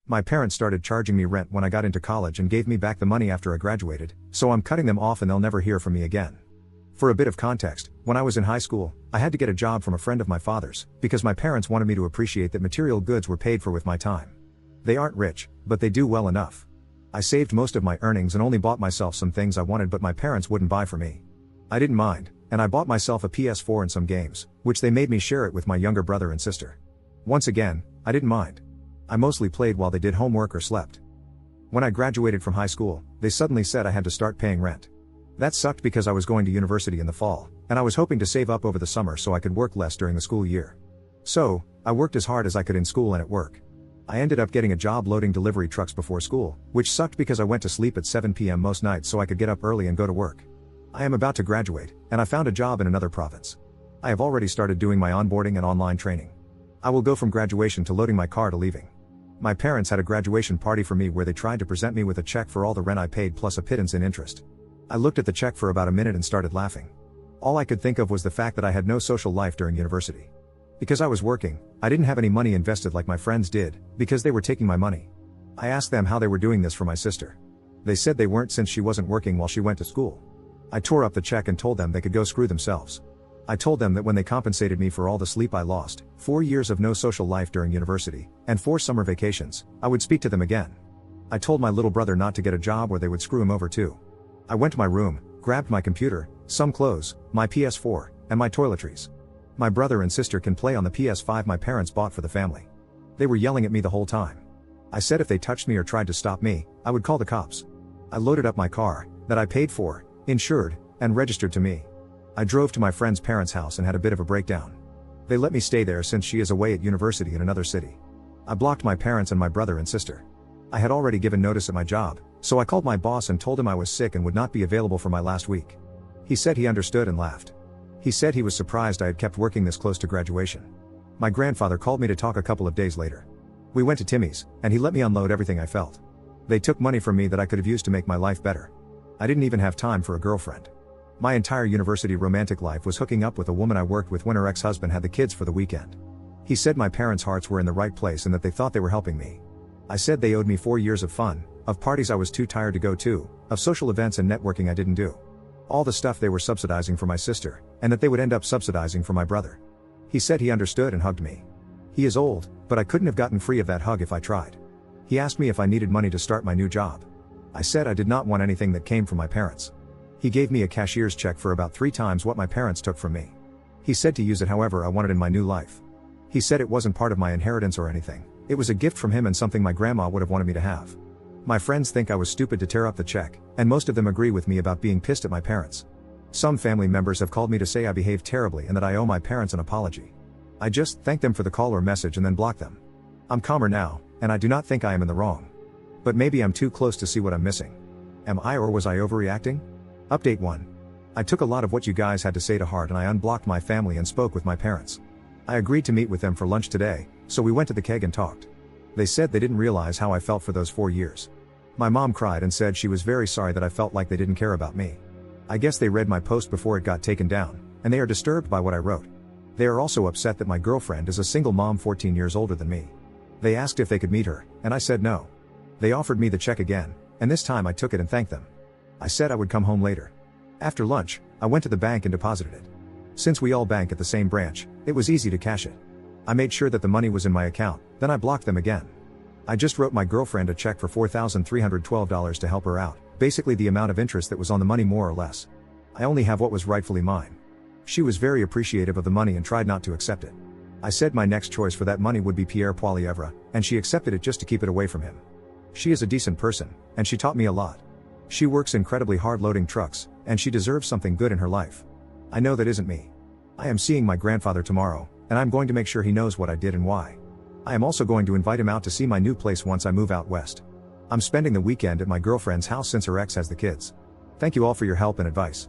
My parents started charging me rent when I got into college and gave me back the money after I graduated, so I'm cutting them off and they'll never hear from me again. For a bit of context, when I was in high school, I had to get a job from a friend of my father's, because my parents wanted me to appreciate that material goods were paid for with my time. They aren't rich, but they do well enough. I saved most of my earnings and only bought myself some things I wanted but my parents wouldn't buy for me. I didn't mind, and I bought myself a PS4 and some games, which they made me share it with my younger brother and sister. Once again, I didn't mind. I mostly played while they did homework or slept. When I graduated from high school, they suddenly said I had to start paying rent. That sucked because I was going to university in the fall, and I was hoping to save up over the summer so I could work less during the school year. So, I worked as hard as I could in school and at work. I ended up getting a job loading delivery trucks before school, which sucked because I went to sleep at 7 p.m. most nights so I could get up early and go to work. I am about to graduate, and I found a job in another province. I have already started doing my onboarding and online training. I will go from graduation to loading my car to leaving. My parents had a graduation party for me where they tried to present me with a check for all the rent I paid plus a pittance in interest. I looked at the check for about a minute and started laughing. All I could think of was the fact that I had no social life during university. Because I was working, I didn't have any money invested like my friends did, because they were taking my money. I asked them how they were doing this for my sister. They said they weren't since she wasn't working while she went to school. I tore up the check and told them they could go screw themselves. I told them that when they compensated me for all the sleep I lost, 4 years of no social life during university, and 4 summer vacations, I would speak to them again. I told my little brother not to get a job where they would screw him over too. I went to my room, grabbed my computer, some clothes, my PS4, and my toiletries. My brother and sister can play on the PS5 my parents bought for the family. They were yelling at me the whole time. I said if they touched me or tried to stop me, I would call the cops. I loaded up my car, that I paid for, insured, and registered to me. I drove to my friend's parents' house and had a bit of a breakdown. They let me stay there since she is away at university in another city. I blocked my parents and my brother and sister. I had already given notice at my job, so I called my boss and told him I was sick and would not be available for my last week. He said he understood and laughed. He said he was surprised I had kept working this close to graduation. My grandfather called me to talk a couple of days later. We went to Timmy's, and he let me unload everything I felt. They took money from me that I could have used to make my life better. I didn't even have time for a girlfriend. My entire university romantic life was hooking up with a woman I worked with when her ex-husband had the kids for the weekend. He said my parents' hearts were in the right place and that they thought they were helping me. I said they owed me 4 years of fun, of parties I was too tired to go to, of social events and networking I didn't do. All the stuff they were subsidizing for my sister, and that they would end up subsidizing for my brother. He said he understood and hugged me. He is old, but I couldn't have gotten free of that hug if I tried. He asked me if I needed money to start my new job. I said I did not want anything that came from my parents. He gave me a cashier's check for about 3 times what my parents took from me. He said to use it however I wanted in my new life. He said it wasn't part of my inheritance or anything, it was a gift from him and something my grandma would have wanted me to have. My friends think I was stupid to tear up the check, and most of them agree with me about being pissed at my parents. Some family members have called me to say I behaved terribly and that I owe my parents an apology. I just thank them for the call or message and then block them. I'm calmer now, and I do not think I am in the wrong. But maybe I'm too close to see what I'm missing. Am I or was I overreacting? Update 1. I took a lot of what you guys had to say to heart and I unblocked my family and spoke with my parents. I agreed to meet with them for lunch today, so we went to the keg and talked. They said they didn't realize how I felt for those 4 years. My mom cried and said she was very sorry that I felt like they didn't care about me. I guess they read my post before it got taken down, and they are disturbed by what I wrote. They are also upset that my girlfriend is a single mom 14 years older than me. They asked if they could meet her, and I said no. They offered me the check again, and this time I took it and thanked them. I said I would come home later. After lunch, I went to the bank and deposited it. Since we all bank at the same branch, it was easy to cash it. I made sure that the money was in my account, then I blocked them again. I just wrote my girlfriend a check for $4,312 to help her out, basically the amount of interest that was on the money more or less. I only have what was rightfully mine. She was very appreciative of the money and tried not to accept it. I said my next choice for that money would be Pierre Poilievre, and she accepted it just to keep it away from him. She is a decent person, and she taught me a lot. She works incredibly hard loading trucks, and she deserves something good in her life. I know that isn't me. I am seeing my grandfather tomorrow, and I'm going to make sure he knows what I did and why. I am also going to invite him out to see my new place once I move out west. I'm spending the weekend at my girlfriend's house since her ex has the kids. Thank you all for your help and advice.